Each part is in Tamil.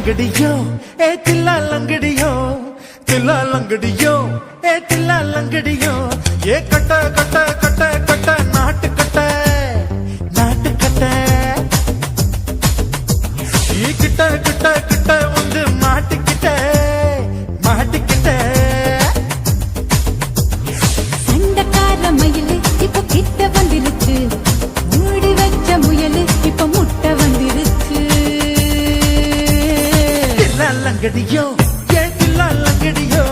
லங்கடியோ ஏ தில்லா லங்கடியோ தில்லா லங்கடியோ ஏ தில்லா லங்கடியோ ஏ கட்ட கட்ட கட்ட கட்ட நாட்டு கட்ட நாட்டு கட்ட ஈ கிட்ட கிட்ட கிட்ட வந்து மாட்டிக்கிட்ட மாட்டிக்கிட்ட சண்டக்கார மயிலு இப்ப கிட்ட வந்துருச்சு மூடி வச்ச முயலு இப்ப முட்டை வந்துருச்சு தில்லா லங்கடியோ ஏ தில்லா லங்கடியோ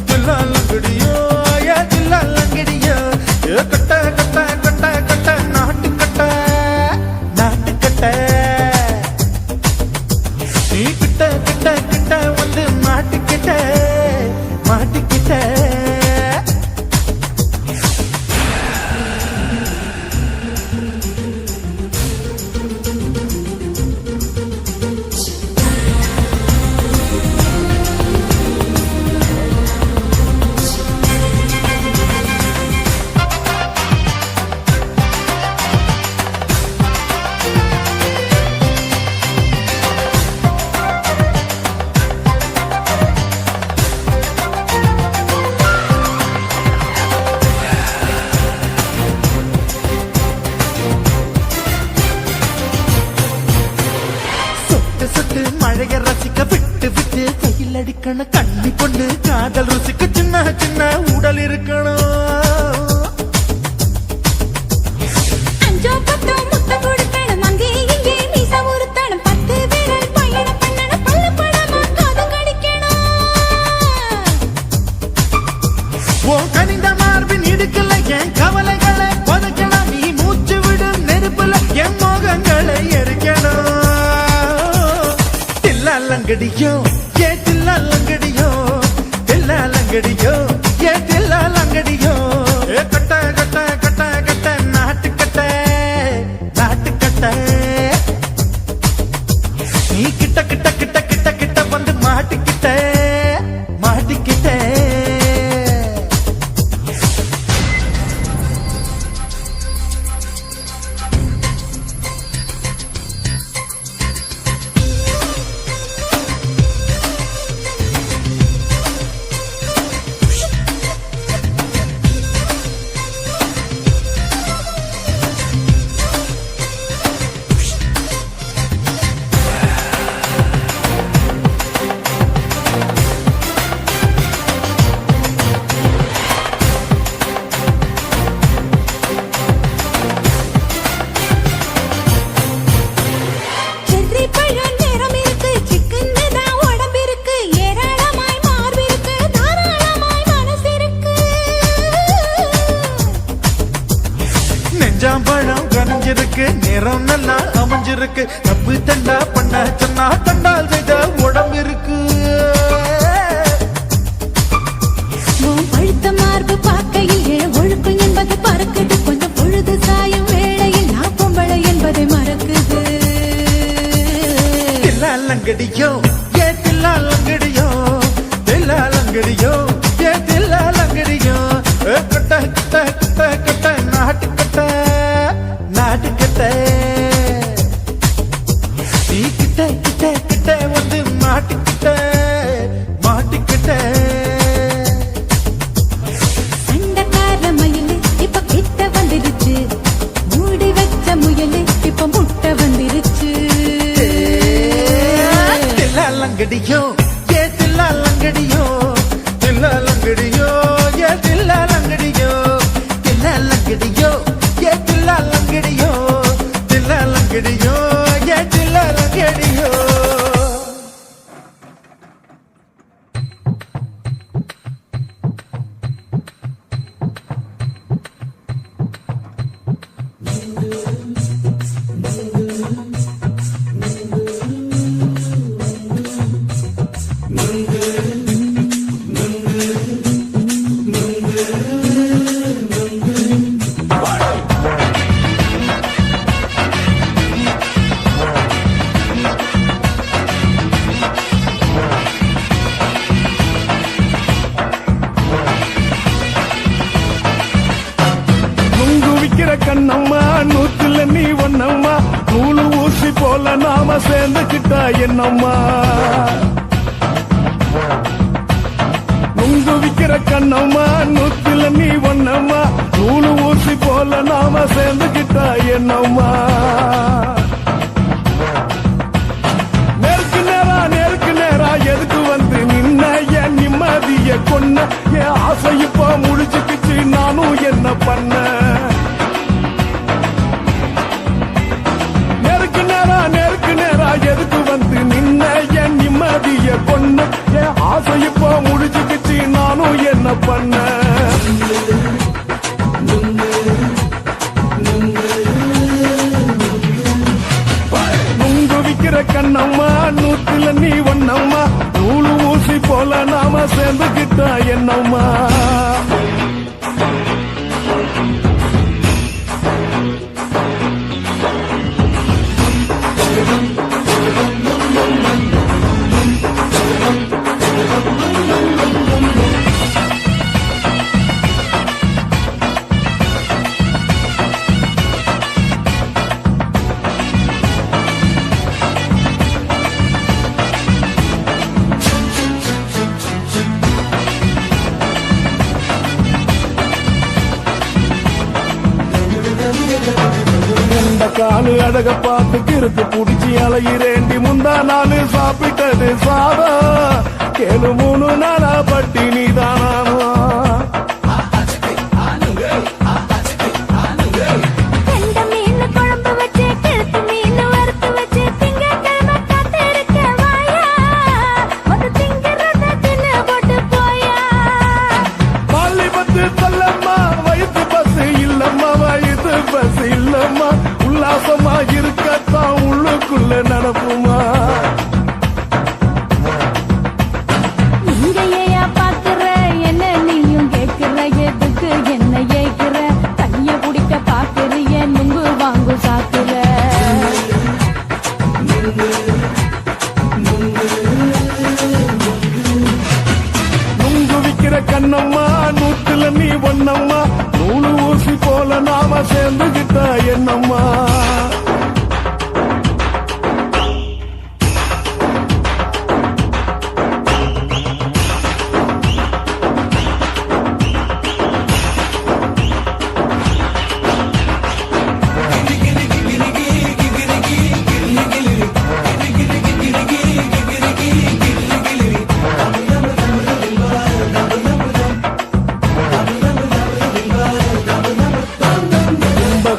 தில்லா லங்கடியோ ஏ தில்லா லங்கடியோ ஏ கட்ட கட்ட கட்ட கட்ட நாட்டு கட்ட நாட்டு கட்ட நீ கிட்ட கிட்ட கிட்ட வந்து மாட்டிக்கிட்ட மாட்டிக்கிட்ட சுட்டு மழைய ரசிக்க விட்டு விட்டு வெயில் அடிக்கணும் கண்ணி பொண்ணு காதல் ருசிக்க சின்ன சின்ன உடல் இருக்கணும் அஞ்சோ பத்தோ முட்டை கொடுக்கணும் அங்கே இங்கே மீச உருத்தணும் 10 விரல் பயணம் பண்ணணும் பல்ல படமா காது கடிக்கணும் உன் கனிந்த மார்பின் இடுக்கல என் கவலைகளை பதுக்கணும் நீ மூச்சு விடும் நெருப்புல என் மோகங்களை எரிக்கணும் தில்லா லங்கடியோ ஏ தில்லா லங்கடியோ தில்லா லங்கடியோ ஏ தில்லா லங்கடியோ ஏ கட்ட கட்ட கட்ட கட்ட நாட்டு கட்ட நாட்டு கட்ட நீ கிட்ட கிட்ட கிட்ட கிட்ட கிட்ட வந்து மாட்டிக்கிட்ட மாட்டிக்கிட்ட செர்ரி பழம் நிறம் இருக்கு சிக்கன்னு தான் உடம்பு இருக்கு ஏராளமாய் மார்பு இருக்கு தாராளமாய் மனசு இருக்கு நெஞ்சாம்பழம் கனிஞ்சிருக்கு நிறம் நல்லா அமைஞ்சிருக்கு தப்பு தண்டா பண்ண சொன்னா தண்டால் செய்த உடம்பு இருக்கு உன் பழுத்த மார்பு பார்க்கையில் என் ஒழுக்கம் என்பது பறக்குது கொஞ்சம் பொழுது சாயும் வேளையில் நான் பொம்பளை என்பதை மறக்குது தில்லா லங்கடியோ ஏ தில்லா லங்கடியோ தில்லா லங்கடியோ ஏ தில்லா லங்கடியோ ஏ கட்ட கட்ட கட்ட கட்ட நாட்டு கட்ட நாட்டு கட்ட நீ கிட்ட கிட்ட கிட்ட வந்து மாட்டிக்கிட்ட மாட்டிக்கிட்ட சண்டக்கார மயிலு இப்ப கிட்ட வந்துருச்சு மூடி வச்ச முயலு இப்ப முட்டை வந்துருச்சு தில்லா லங்கடியோ ஏ தில்லா லங்கடியோ தில்லா லங்கடியோ ஏ தில்லா லங்கடியோ தில்லா லங்கடியோ ஏ தில்லா லங்கடியோ தில்லா லங்கடியோ ஏ தில்லா லங்கடியோ கண்ணம்மா நூத்துல நீ ஒன்னம்மா நூலு ஊசி ஊசி போல நாம சேர்ந்துக்கிட்டா என்னம்மா நுங்கு விக்கிற கண்ணம்மா நூத்துல நீ ஒன்னம்மா நூலு ஊசி போல நாம சேர்ந்துக்கிட்டா என்னம்மா நேருக்கு நேரா எதுக்கு வந்து நின்ன என் நிம்மதிய கொன்ன என் ஆசை இப்ப முடிச்சுக்கிச்சு நானும் என்ன பண்ண நேருக்கு நேரா எதுக்கு வந்து நின்ன என் நிம்மதிய கொன்ன என் ஆசை இப்ப முடிச்சுக்கிச்சு நானும் என்ன பண்ண நுங்கு விக்கிற கண்ணம்மா நூத்துல நீ ஒன்னம்மா நூலு ஊசி போல நாம சேர்ந்துக்கிட்டா என்னம்மா காலு அழக பார்த்து கிறுக்கு புடிச்சி அலையிறேண்டி முந்தா நாலு சாப்பிட்டது சாதம் கேளு 3 நாளா பட்டினி தானாமா இல்லம்மா உல்லாசமா இருக்கத்தான் உள்ளுக்குள்ள நடப்புமா இங்கேயா பாக்குற என்ன நீயும் கேட்கிற எதுக்கு என்ன ஏய்க்கிற கைய பிடிக்க பாக்குறிய நுங்கு வாங்கு சாக்குற நுங்கு விக்கிற கண்ணம்மா நூத்துல நீ ஒன்னம்மா நூலு ஊசி போல நாம சேர்ந்துகிட்டா என்னம்மா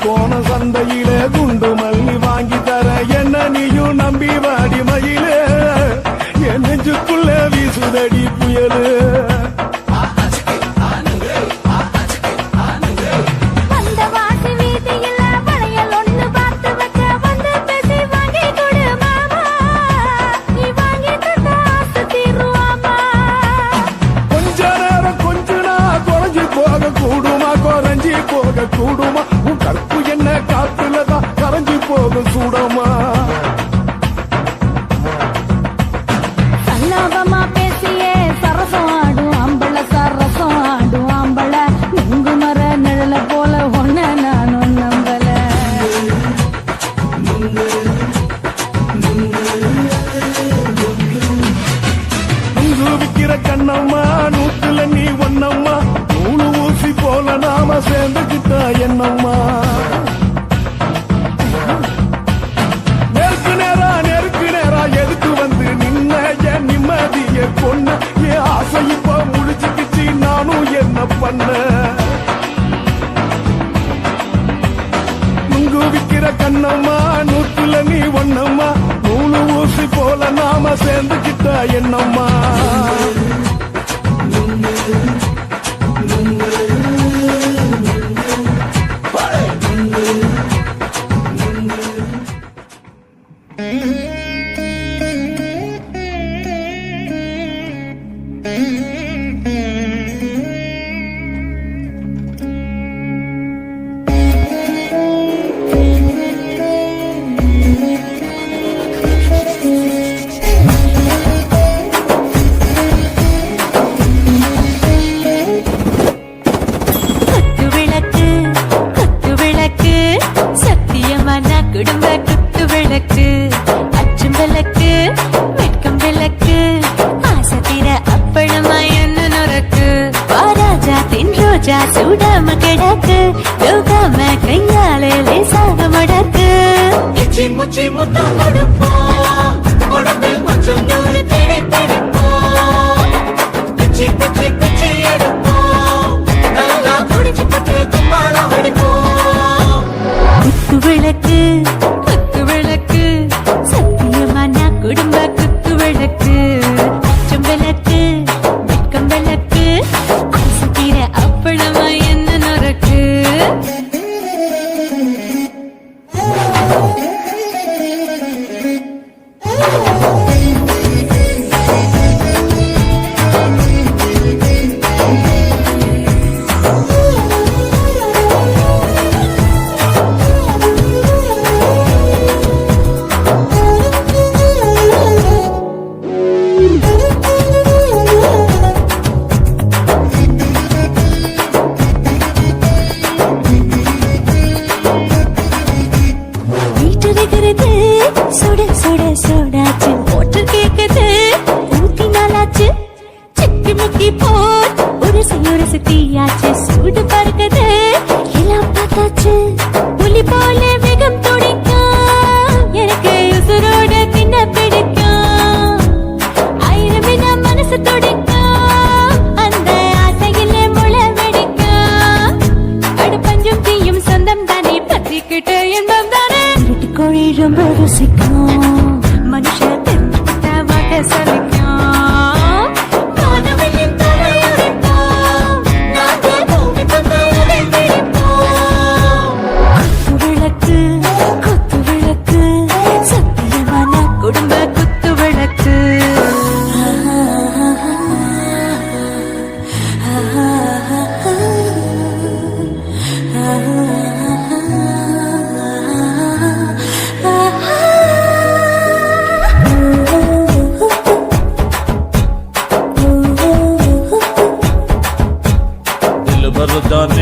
கோண சந்தையிலே குண்டு மல்லி வாங்கி தர என்ன நீயும் நம்பி வாடி மயிலே என் நெஞ்சுக்குள்ள வீசுதடி புயலு கொஞ்ச நேரம் கொஞ்ச நான் குறைஞ்சி போக கூடுமா குறைஞ்சி போக கூடுமா உன் கற்பு என்ன காத்துலதான் கரைஞ்சி போக சூடமா சல்லாபமா பேசியே சரசம் ஆடும் அம்பள சரசம் ஆடும் அம்பள நுங்கு மர நிழல போல ஒன்ன நானும் நம்பல நுங்கு விக்கிற கண்ணம்மா நூத்துல நீ ஒன்னம்மா நூலு ஊசி போல நாம சேர்ந்துக்கிட்டா என்னம்மா நேருக்கு நேரா எதுக்கு வந்து நின்ன என் நிம்மதிய கொன்ன என் ஆசை இப்ப முடிச்சுக்கிச்சு நானும் என்ன பண்ண நுங்கு விக்கிற கண்ணம்மா நூத்துல நீ ஒன்னம்மா நூலு ஊசி போல நாம சேர்ந்துக்கிட்டா என்னம்மா வச்சா சூடாம கிடக்கு யோகாம கையாலே லேசாக மடக்கு இச்சி முச்சி முத்தம் கொடுப்போம் உடம்பில் கொஞ்சம் நூறு தேடி பிடிப்போம் பிச்சி பிச்சி பிச்சி எடுப்போம் நல்லா குடிச்சு பட்டு கும்மாளம் அடிப்போம் குத்து விளக்கு சத்தியமான குடும்ப குத்து விளக்கு பச்சம் விளக்கு வெட்கம் விளக்கு அசுக்கிற அப்பளமா என்ன நொறுக்கு வீட்டிருக்கிறது சுட சுட சுடாச்சு போட்டு கேக்குது ஊத்தி நாளாச்சு சிக்கி முக்கி போர் ஒரு தீயாச்சு சூடு பறக்குது எல்லாம் பார்த்தாச்சு புலி போல வேகம் துடிக்கும் எனக்கு உசுரோட தின்ன பிடிக்கும் ஆயிரம் வினா மனசு துடிக்கும் அந்த ஆசையில முளை வெடிக்கும் அடு பஞ்சும் தீயும் சொந்தம் தானே பத்திக்கிட்டு இன்பம் தானே கோழி ரொம்ப ருசிக்கும் மனுஷ தெரிஞ்சுக்கிட்ட வாட்ட சலிக்கும் மாணவனின் தலையுடைப்போம் நாங்கள் பூமி தந்த உடை பிடிப்போம் குத்து விளக்கு சத்தியமான குடும்ப குத்து விளக்கு दिल भर दान